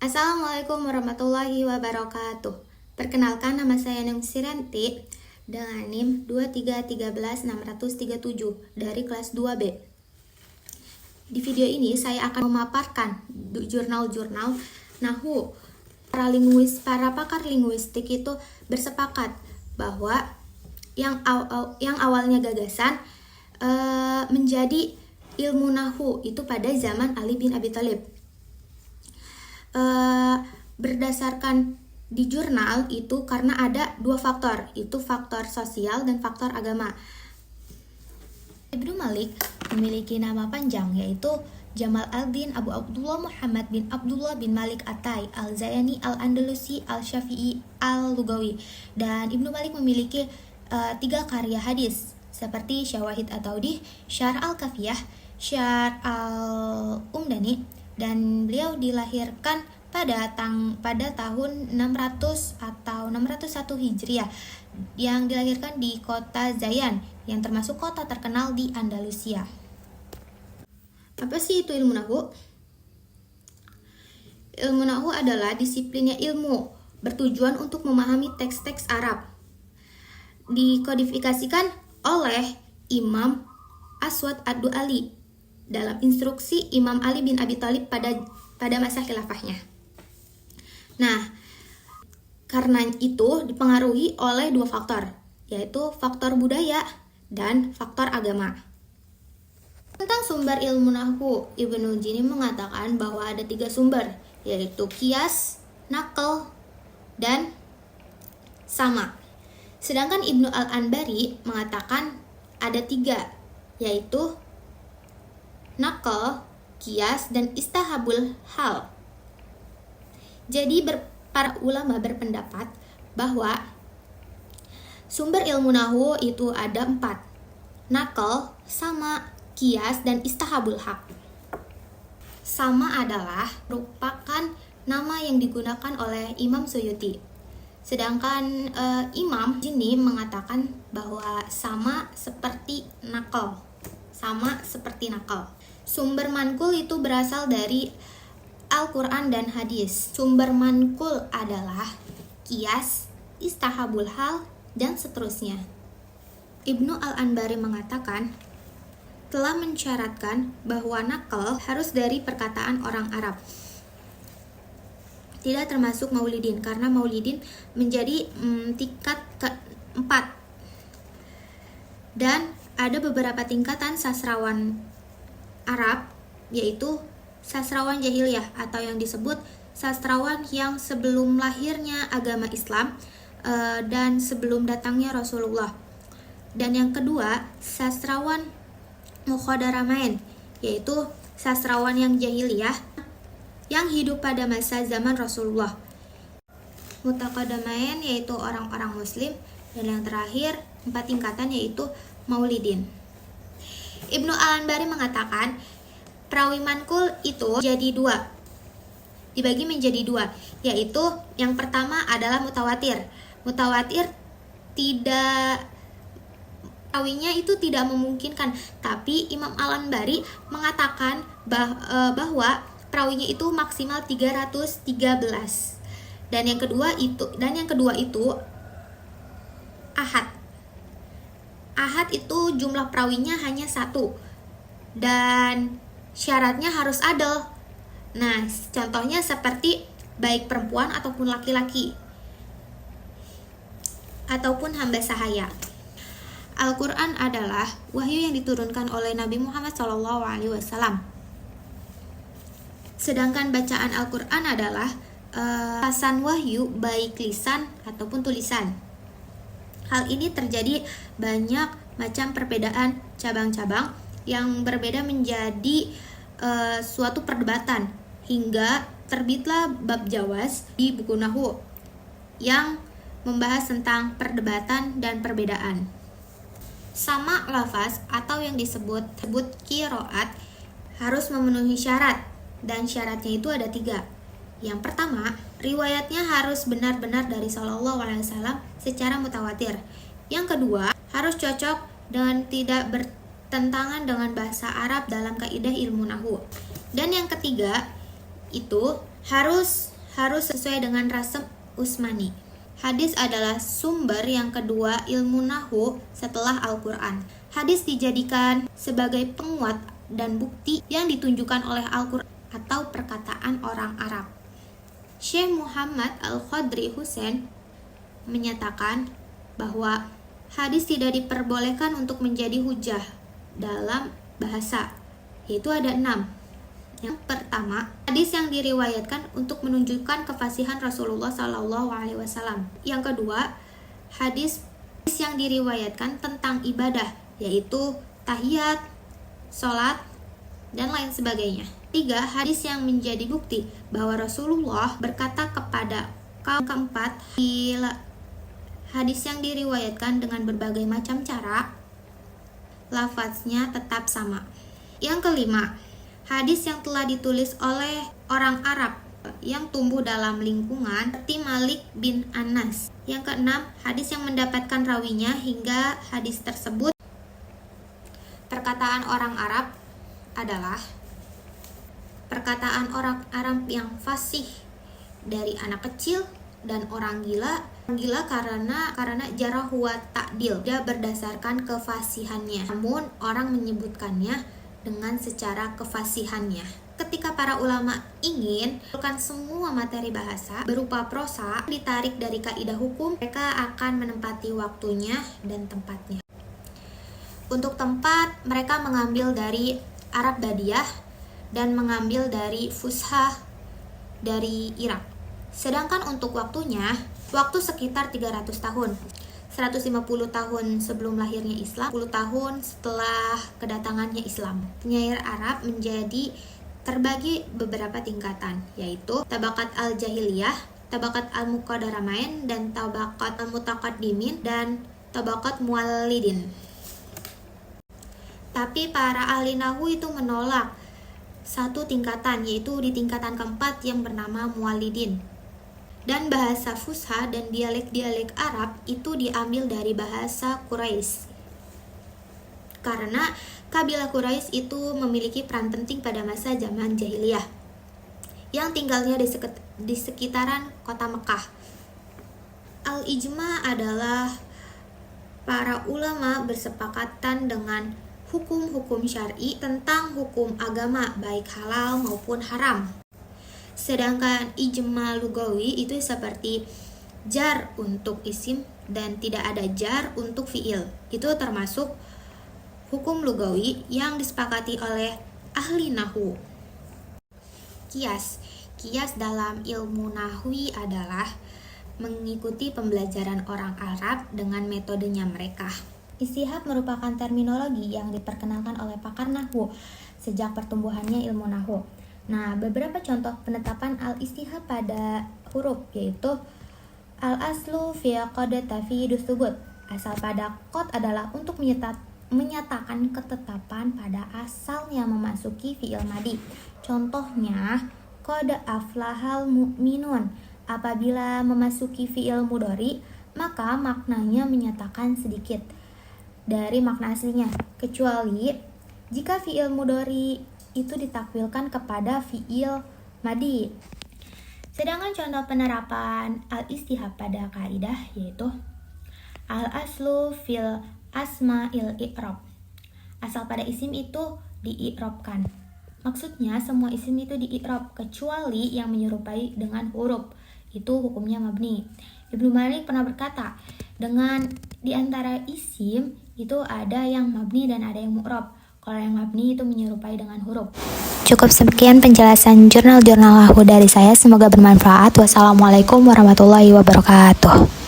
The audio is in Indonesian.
Assalamualaikum warahmatullahi wabarakatuh. Perkenalkan, nama saya Ning Siranti dengan NIM 2313637 dari kelas 2B. Di video ini saya akan memaparkan jurnal-jurnal Nahwu. Para pakar linguistik itu bersepakat bahwa yang awalnya gagasan menjadi ilmu Nahwu itu pada zaman Ali bin Abi Thalib. Berdasarkan di jurnal itu karena ada dua faktor, itu faktor sosial dan faktor agama. Ibnu Malik memiliki nama panjang yaitu Jamal al-Din Abu Abdullah Muhammad bin Abdullah bin Malik Attai al-Zayani al-Andalusi al-Syafi'i al-Lugawi. Dan Ibnu Malik memiliki 3 karya hadis seperti Syawahid at-Tawdih, Syarh al-Kafiyah, Syarh al-Umdani, dan beliau dilahirkan pada tahun 600 atau 601 Hijriah, yang dilahirkan di kota Zayan yang termasuk kota terkenal di Andalusia. Apa sih itu ilmu Nahwu? Ilmu Nahwu adalah disiplinnya ilmu bertujuan untuk memahami teks-teks Arab. Dikodifikasikan oleh Imam Aswad ad-Du'ali dalam instruksi Imam Ali bin Abi Thalib pada masa khilafahnya. Nah, karena itu dipengaruhi oleh dua faktor, yaitu faktor budaya dan faktor agama. Tentang sumber ilmu Nahwu, Ibnu Jini mengatakan bahwa ada 3 sumber, yaitu qiyas, naql, dan sama. Sedangkan Ibnu al-Anbari mengatakan ada 3, yaitu naql, qiyas, dan istahabul hal. Jadi para ulama berpendapat bahwa sumber ilmu Nahwu itu ada 4, naql, sama, qiyas, dan istahabul hal. Sama adalah merupakan nama yang digunakan oleh Imam Suyuti. Sedangkan Imam Jini mengatakan bahwa sama seperti naql. Sumber manqul itu berasal dari Al-Quran dan hadis. Sumber manqul adalah qiyas, istahabul hal, dan seterusnya. Ibnu al-Anbari mengatakan telah mensyaratkan bahwa naql harus dari perkataan orang Arab, tidak termasuk maulidin, karena maulidin menjadi tingkat keempat. Dan ada beberapa tingkatan sastrawan Arab, yaitu sastrawan jahiliyah atau yang disebut sastrawan yang sebelum lahirnya agama Islam dan sebelum datangnya Rasulullah. Dan yang kedua, sastrawan mukhadaramain, yaitu sastrawan yang jahiliyah yang hidup pada masa zaman Rasulullah. Mutaqaddamain yaitu orang-orang muslim, dan yang terakhir 4 tingkatan yaitu maulidin. Ibnu al-Anbari mengatakan perawi manqul itu dibagi menjadi 2, yaitu yang pertama adalah mutawatir. Mutawatir perawinya itu tidak memungkinkan, tapi Imam al-Anbari mengatakan bahwa perawinya itu maksimal 313. Dan yang kedua itu ahad. Ahad itu jumlah perawinya hanya 1 dan syaratnya harus adil. Nah, contohnya seperti baik perempuan ataupun laki-laki ataupun hamba sahaya. Al-Quran adalah wahyu yang diturunkan oleh Nabi Muhammad SAW. Sedangkan bacaan Al-Quran adalah pasan wahyu baik lisan ataupun tulisan. Hal ini terjadi banyak macam perbedaan cabang-cabang yang berbeda menjadi suatu perdebatan, hingga terbitlah bab jawaz di buku Nahwu yang membahas tentang perdebatan dan perbedaan. Sama lafaz atau yang disebut qiraat harus memenuhi syarat, dan syaratnya itu ada 3. Yang pertama, riwayatnya harus benar-benar dari Shallallahu Alaihi Wasallam secara mutawatir. Yang kedua, harus cocok dan tidak bertentangan dengan bahasa Arab dalam kaidah ilmu Nahwu. Dan yang ketiga, itu harus harus sesuai dengan rasem Utsmani. Hadis adalah sumber yang kedua ilmu nahwu setelah Al-Quran. Hadis dijadikan sebagai penguat dan bukti yang ditunjukkan oleh Al-Quran atau perkataan orang Arab. Syekh Muhammad Al-Khadri Husain menyatakan bahwa hadis tidak diperbolehkan untuk menjadi hujah dalam bahasa, yaitu ada 6. Yang pertama, hadis yang diriwayatkan untuk menunjukkan kefasihan Rasulullah SAW. Yang kedua, hadis yang diriwayatkan tentang ibadah, yaitu tahiyat, sholat, dan lain sebagainya. 3. Hadis yang menjadi bukti bahwa Rasulullah berkata kepada kaum. Keempat, hadis yang diriwayatkan dengan berbagai macam cara, lafaznya tetap sama. Yang kelima, hadis yang telah ditulis oleh orang Arab yang tumbuh dalam lingkungan seperti Malik bin Anas. Yang keenam, hadis yang mendapatkan rawinya hingga hadis tersebut perkataan orang Arab adalah perkataan orang Arab yang fasih dari anak kecil dan orang gila. Gila karena jarahu wa ta'dil, dia berdasarkan kefasihannya. Namun orang menyebutkannya dengan secara kefasihannya. Ketika para ulama ingin mengumpulkan semua materi bahasa berupa prosa ditarik dari kaidah hukum, mereka akan menempati waktunya dan tempatnya. Untuk tempat, mereka mengambil dari Arab Badiyah dan mengambil dari Fushah dari Irak. Sedangkan untuk waktunya, waktu sekitar 300 tahun. 150 tahun sebelum lahirnya Islam, 10 tahun setelah kedatangannya Islam. Penyair Arab menjadi terbagi beberapa tingkatan, yaitu tabakat al-jahiliyah, tabakat al-muqaddaramain, dan tabakat al-mutaqaddimin, dan tabakat muwallidin. Tapi para ahli nahwu itu menolak satu tingkatan, yaitu di tingkatan keempat yang bernama muwallidin. Dan bahasa Fusha dan dialek-dialek Arab itu diambil dari bahasa Quraisy. Karena kabilah Quraisy itu memiliki peran penting pada masa zaman jahiliyah yang tinggalnya di sekitaran kota Mekah. Al-ijma adalah para ulama bersepakatan dengan hukum-hukum syar'i tentang hukum agama baik halal maupun haram. Sedangkan ijma lugawi itu seperti jar untuk isim dan tidak ada jar untuk fiil. Itu termasuk hukum lugawi yang disepakati oleh ahli nahwu. Kias dalam ilmu nahwi adalah mengikuti pembelajaran orang Arab dengan metodenya mereka. Istihad merupakan terminologi yang diperkenalkan oleh pakar nahwu sejak pertumbuhannya ilmu nahwu. Nah, beberapa contoh penetapan al-istihad pada huruf yaitu al-aslu fi qad tafidus tsubut. Asal pada qad adalah untuk menyatakan ketetapan pada asal yang memasuki fi'il madi. Contohnya qad aflahal mu'minun. Apabila memasuki fi'il mudhari, maka maknanya menyatakan sedikit dari makna aslinya, kecuali jika fi'il mudhari itu ditakwilkan kepada fi'il madi. Sedangkan contoh penerapan al-istihad pada kaidah yaitu al-aslu fil asma'il i'rab. Asal pada isim itu di-i'rabkan. Maksudnya semua isim itu di-i'rab kecuali yang menyerupai dengan huruf. Itu hukumnya mabni. Ibnu Malik pernah berkata, dengan di antara isim itu ada yang mabni dan ada yang mu'rab. Kalau yang mabni itu menyerupai dengan huruf. Cukup sekian penjelasan jurnal-jurnal nahwu dari saya. Semoga bermanfaat. Wassalamualaikum warahmatullahi wabarakatuh.